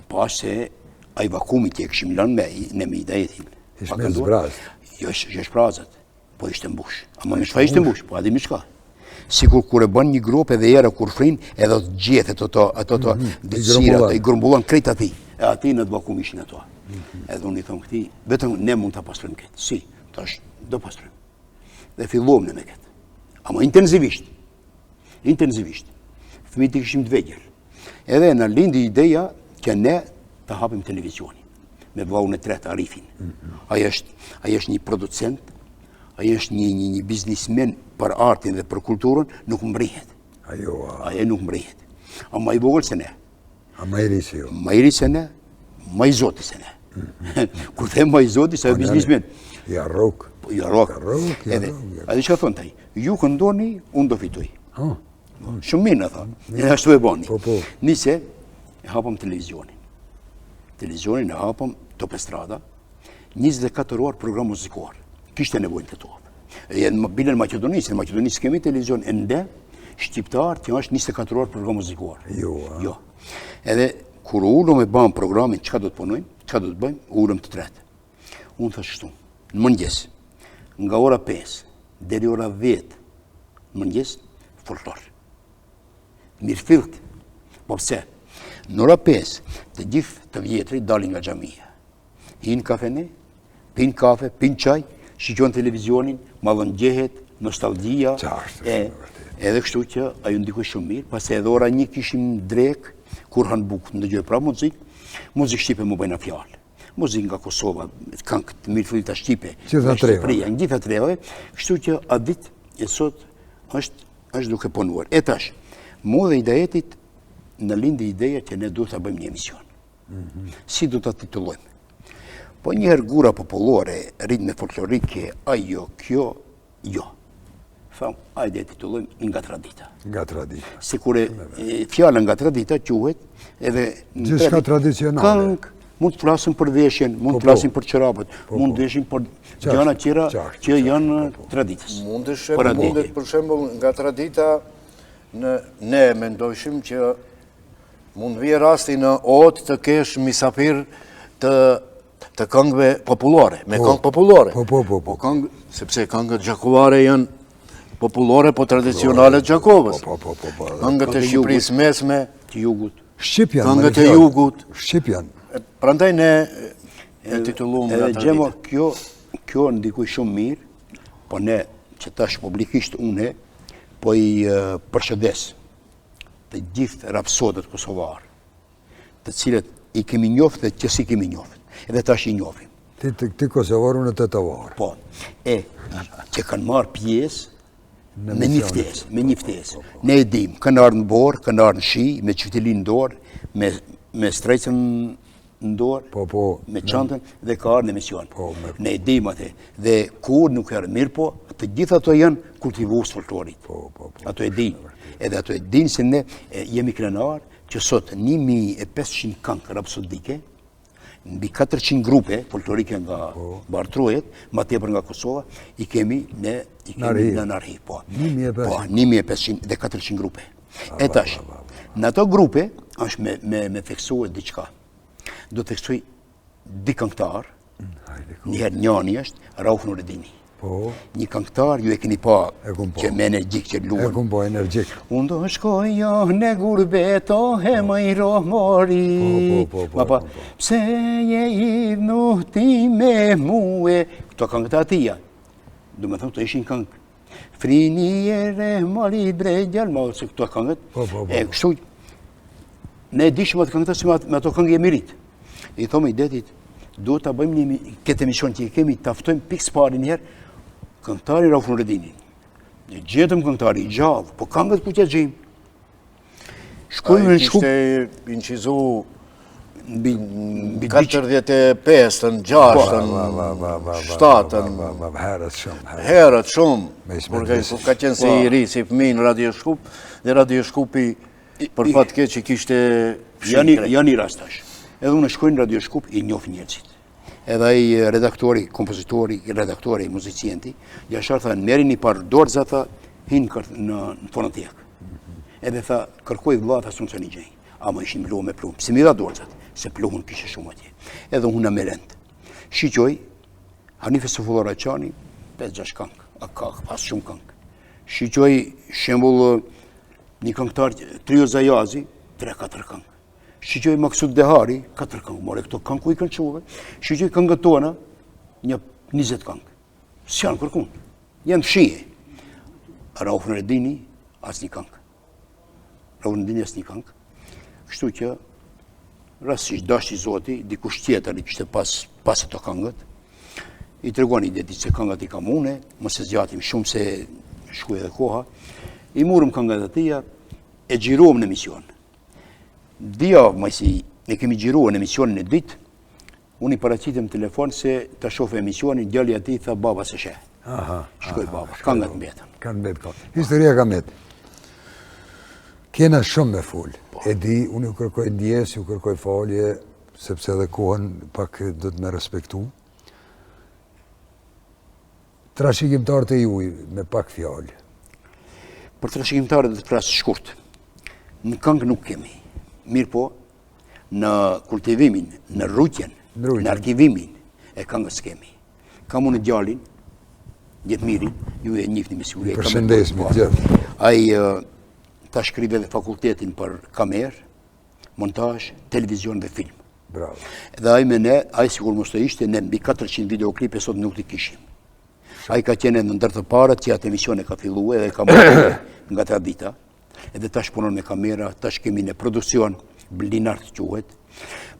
pas se a I vakumi që e këshim lënë me idejetin. Ishtë me zbrazë? Jo, është prazët, po ishte mbush. Ama me shfa ishte mbush, po adhimi shka. Sikur kur e bën një grup edhe era kur frin, edhe të gjethet ato dëtsirat, I grumbullon krejt ati. E ati në të vakum ishin ato. Edhe unë I thonë këti, vetëm ne mund të pastrojmë këtë. Si, tash, do pastrojmë. Dhe filluam në me këtë. Ama intenzivisht. Fëmijët I kishim të vegjël. Edhe në lindi ideja që ne të hapim televizionin. Me vllaun e tretë, Arifin. Ai është një producent, ai është një biznismen për artin dhe për kulturën, nuk mbrihet. Ai nuk mbrihet. A ma I vogël se ne. A ma I ri se jo. Ma I ri se ne, ma I zoti se ne. Kur them ma I zoti, se biznismen. Ja rok. Ja rok. Edhe, a di që thonë taj, ju këndoni, unë do fitoj. Shumë mirë në thonë, e ashtu e boni. Nise, e hapëm televizionin. Televizionin e hapëm Top Estrada, 24 orë program muzikor. Kishte nevojnë të topë. Bile në Macedonisë kemi televizion ende, shqiptar që është 24 orë program muzikor. Jo. Edhe, kur ullëm e bëmë programin, qëka do të punojmë, qëka do të bëjmë, ullëm të tretë. Unë thashtë shtu, në mëngjes, nga ora 5, deri ora 10, në mëngjes, folklor. Mirë fillt, po pse? Në ora 5, të gjithë të vjetri dalin nga xhamia. Hinë kafene, pinë kafe, pinë qaj, shikon televizionin, mallëngjehet, nostalgjia. Edhe kështu që ajo ndikoi shumë mirë, pas edhe ora 1 kishim drek, kur hanë bukë, ndëgjoj pra muzikë shqipe më bëjna fjalë. Muzikë nga Kosova, këngë të mirë fillita shqipe, në gjitha treve, kështu që a dit e sot është duke punuar. E tash, mu dhe idejetit, në lindi ideja që ne duhet të bëjmë një emision. Si du të titullojmë? Po njëherë gura popullore, ritme folklorike, ajo, kjo, jo. Thamë, ajde e titullojmë nga tradita. Nga tradita. Si kure fjallën nga tradita quhet edhe... Gjithë shka tradicionale. Këngë, Mund të flasim për veshjen, mund të flasim për çorapët, mund të veshim për gjëra tjera që janë traditës. Mundet për shembull nga tradita ne mendojshim që mund vije rasti në Otë të kesh misafir të këngëve popullore, me këngë popullore. Sepse këngët gjakovare janë popullore, po tradicionale të Gjakovës. Këngët e Shqipërisë mesme, të jugut. Këngët e jugut. Shqipjan. Prandaj ne e titulluam nga tradita. Gjema, kjo ndikuj shumë mirë, po ne që tash publikisht une, po i përshëdes të gjithë rapsodët kosovarë, të cilët i kemi njoftë dhe që si kemi njoftë, edhe tash i njofim. Ti kosovarë, unë të varë. Po, që kanë marë pjesë me një ftesë. Ne e dim, kanë arë në borë, kanë arë në shi, me qytelin në dorë, me strecën në dorë, me çantën dhe ka arë në emision. Ne e dim atë, dhe kur nuk erë mirë po, të gjithë ato janë kultivues folklorit. Ato e din. Edhe ato e din se ne jemi krenar që sot 1500 këngë rapsodike, mbi 400 grupe folklorike nga Bartrojet, ma tepër nga Kosova, i kemi në arhiv. 1500 dhe 400 grupe. E tash, në ato grupe është me theksuar diçka. Do të theksoj di këngëtar, njëherë njani është Rauf Nureddini. Një këngëtar, ju e keni pa që me energjik që luan. E kumë po energjik. Unë do shkoja në gurbeto he më i rohmori. Pse je i nuhti me muë. Këto këngët atia. Do me thëmë, të ishin këngë. Frini e re mari bregjal, ma se këto këngët. Kështu, ne dishëm atë këngët se me ato këngë jemi rritë. I thome i detit, do të bëjmë këtë emision që i kemi, taftojmë pikës pari njëherë, këngëtari Rauf Nureddini. Ne gjetëm këngëtari i gjallë, po këngët ku t'ja gjejmë. Shkojmë në Shkup. Ishte incizu 45-ën, 6-ën, 7-ën. Herët shumë. Ka qenë se i ri, si fëmin Radio Shkup, dhe Radio Shkupi për fatë keq që kishte shikre. Janë i rastash. Edhe unë shkojnë Radio Shkup i njof njerëzit. Edhe i redaktori, kompozitori, redaktori, muzicienti, Jashar tha, meri një parë dorëza, tha, hinë në fonotek. Edhe tha, kërkoj vla, tha, sunë që një gjej. Ama ishin pluhë me pluhë. Si mi dha dorëzat, se pluhën kishe shumë atje. Edhe unë në merend. Shqyqoj, Hanife Sofullar Aqani, 5-6 këngë, a kakë, pas shumë këngë. Shqyqoj, shembull, një këngëtar, Trio Zajazi, 3-4 këngë. Shqyqoj Maksud Dehari, 4 këngë, more këto këngë ku i kënë quve. Shqyqoj këngët tona, një 20 këngë. Së janë kërkun, janë fshije. Rauf Nureddini, as një këngë. Rauf Nureddini, as një këngë. Kështu që, rastisht dashi zoti, dikush tjetër i kishte pas ato këngët, i tregoni detit se këngët i kam une, mëse zgjatim shumë se shkuj edhe koha, i murëm këngët atia, e gjiruam në emision. Dia, majsi, ne kemi gjiruar në emisionin e ditë, unë i paracitëm telefon se ta shofe emisionin, djali ati tha baba se she. Shkoj baba, këngët mbetën. Kanë mbetë. Historia ka mbetë. Kena shumë me full. E di, unë ju kërkoj ndjes, ju kërkoj falje, sepse edhe kohën pak do të me respektu. Trashëgimtarët e juj, me pak fjallë. Për trashëgimtarët dhe të prasë shkurt. Në këngë nuk kemi. Mirë po, në kultivimin, në rrutjen, në arkivimin, e këngës kemi. Kam unë djalin, Gjetmirin, ju e njifni me siguri. Përshëndesmi, gjithë. Ai ta shkrive dhe fakultetin për kamerë, montaj, televizion dhe film. Bravo. Dhe ai me ne, ai sigur mos të ishte, ne mbi 400 videoklipe sot nuk t'i kishim. Ai ka qenë në ndër të parët që atë emisione ka fillu edhe ka marrë nga tradita. Edhe tash punon me kamera, tash kemi në produksion, Blinar të quhet.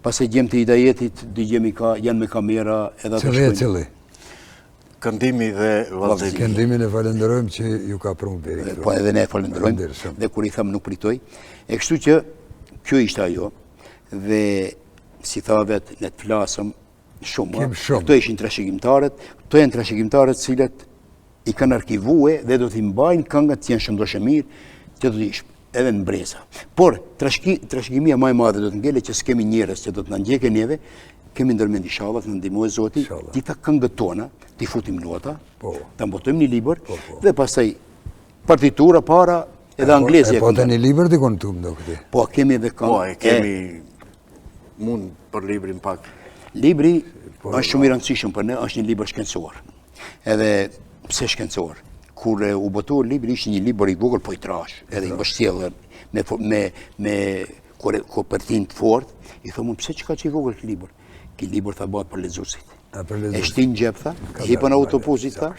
Pas e gjem të Idajetit, dëgjemi janë me kamera edhe ato shkojnë. Cili? Këndimi dhe vallëzimi. Këndimin e falenderojmë që ju ka prunë beri. Po edhe ne falenderojmë, dhe kur i thamë nuk pritoj. E kështu që, kjo ishte ajo, dhe si tha vetë, ne të flasëm shumë. Këto ishin trashëgimtarët, këto janë trashëgimtarët cilët i kanë arkivue dhe do t'i mbajnë këngët që janë shëndoshe mirë, që do t'ishmë. edhe në breza. Por, trashëgimia më e madhe do të ngele që s'kemi njerëz që do të na ndjekë neve, kemi ndërmend inshallah të na ndihmojë Zoti, gjitha këngët tona, t'i futim nota, ta mbotojmë një libër dhe pastaj partitura para edhe anglezja. Po të një libër të kontum do këti? Po, kemi edhe këngë. Po, kemi mund për librin pak. Libri është shumë i rëndësishëm për ne, është një libër shkencor. Edhe pse shkencor? Kur u botuar libri ishte një libër i vogël po i trash, edhe i mbështjellën me kopertinë të fortë, i thomun pse çka që i vogël ky libër? Ky libër tha bëhet për lexuesit. E shtin në xhep tha, hipën autobusit tha,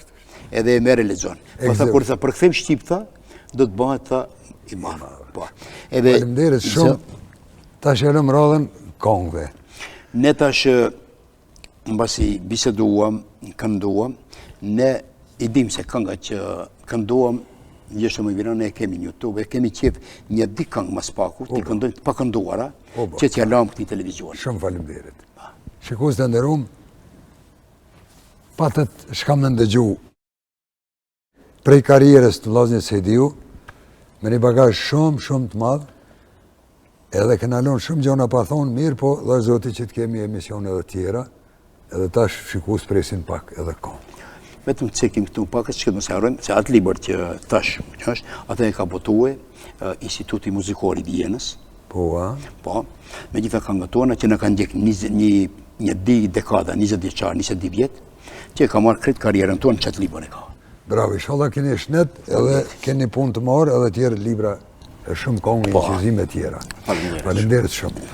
edhe e merr e lexon. Po tha kur tha përkthem shqip tha, do të bëhet tha i madh. Po. Edhe faleminderit shumë. Tash e lëm radhën këngëve. Ne tash mbasi biseduam, kënduam, ne i dim se këngat që kënduam, gjeshtë më viron, ne kemi në YouTube, kemi qef një di këngë mas paku, t'i këndojnë të pakënduara, që t'ja lamë këti televizion. Shumë faleminderit. Shikues të nderuam, patët shkam në ndëgju prej karrierës të vllaznit Sejdiu, me një bagazh shumë të madh, edhe kena lënë shumë gjona pa thonë, mirë po, dhe Zoti që të kemi emisione edhe tjera, edhe tash shikues presin pak edhe këngë. Vetëm të cekim këtu pak, që mos harrojmë se atë libër që tash është, atë e ka botuar Instituti Muzikor i Vienës. Po, Po, me gjitha këngët tona që na kanë ndjek një dekada, 20 vjeçar, 22 vjet, që e ka marrë krejt karrierën tonë çat libër e ka. Bravo, inshallah keni shnet, edhe keni punë të marrë, edhe tjerë libra e shumë këngë incizime tjera. Faleminderit shumë.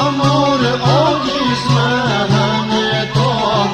Amor, oh,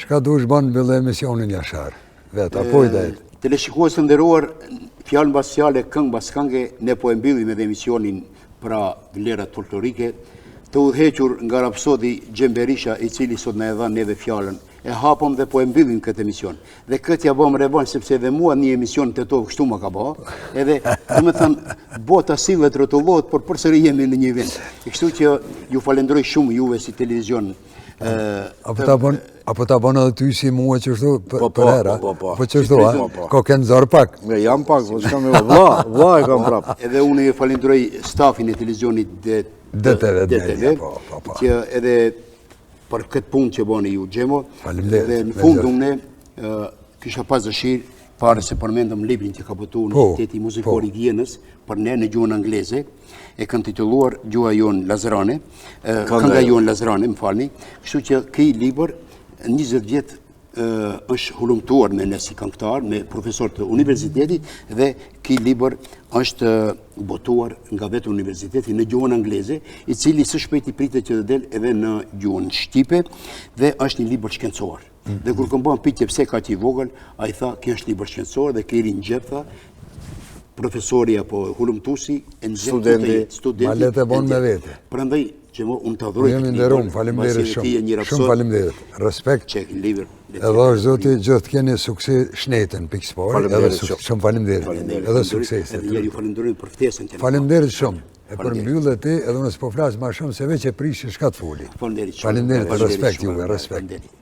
Shka dush banë bëllë emisionin Jashar? Vetë, apo i dajtë? Teleshikues të nderuar, fjalë mbas fjale, këngë mbas këngë, ne po e mbyllim edhe emisionin pra vlerat folklorike, të udhëhequr nga rapsodi Xhem Berisha, i cili sot na e dha neve fjalën. E hapëm dhe po e mbyllim këtë emision. Dhe këtë ja bëm revansh sepse edhe mua një emision të to kështu më ka bë. Edhe, domethënë, bota sillet rrotullohet, por përsëri jemi në një vend. Kështu që ju falenderoj shumë juve si televizion. Apo ta bën edhe ty si mua qështu për hera? Po qështu, ko kënë zorë pak? Jam pak, po shkam e vla e kam prapë. Edhe unë e falenderoj stafin e televizionit DTV, që edhe për këtë punë që bëni ju, Xhemo. Dhe në fund unë kisha pas dëshirë, pare se përmendëm librin që ka botu në Universiteti Muzikor i Vjenës, për ne në gjuhën angleze, e kanë titulluar Gjuha jon Lazarane, kënga jon Lazarane, më falni, kështu që këj libër 20 vjet është hulumtuar me ne si këngëtar, me profesor të universitetit, dhe këj libër është botuar nga vetë universiteti në gjuhën angleze, i cili së shpejti pritet që të del edhe në gjuhën shqipe, dhe është një libër shkencor. Dhe kur kam bën pyetje pse ka që i vogël, ai tha, "Kjo është libër shkencor dhe ke rinë gjep", tha, profesori apo hulumtuesi e studenti. Ma letë e bon me vete. Prandaj që unë të adhuroj. Jemi nderuar, faleminderit shumë. Shumë faleminderit. Respekt. Edhe është zoti gjithë keni sukses shnetën pikspor. Edhe shumë faleminderit. Edhe sukses. Edhe ju falenderoj për ftesën që na. Faleminderit shumë. E për mbyllë ti, edhe unë s'po flas më shumë se veç e prish çka të foli. Faleminderit. Faleminderit, respekt juve, respekt.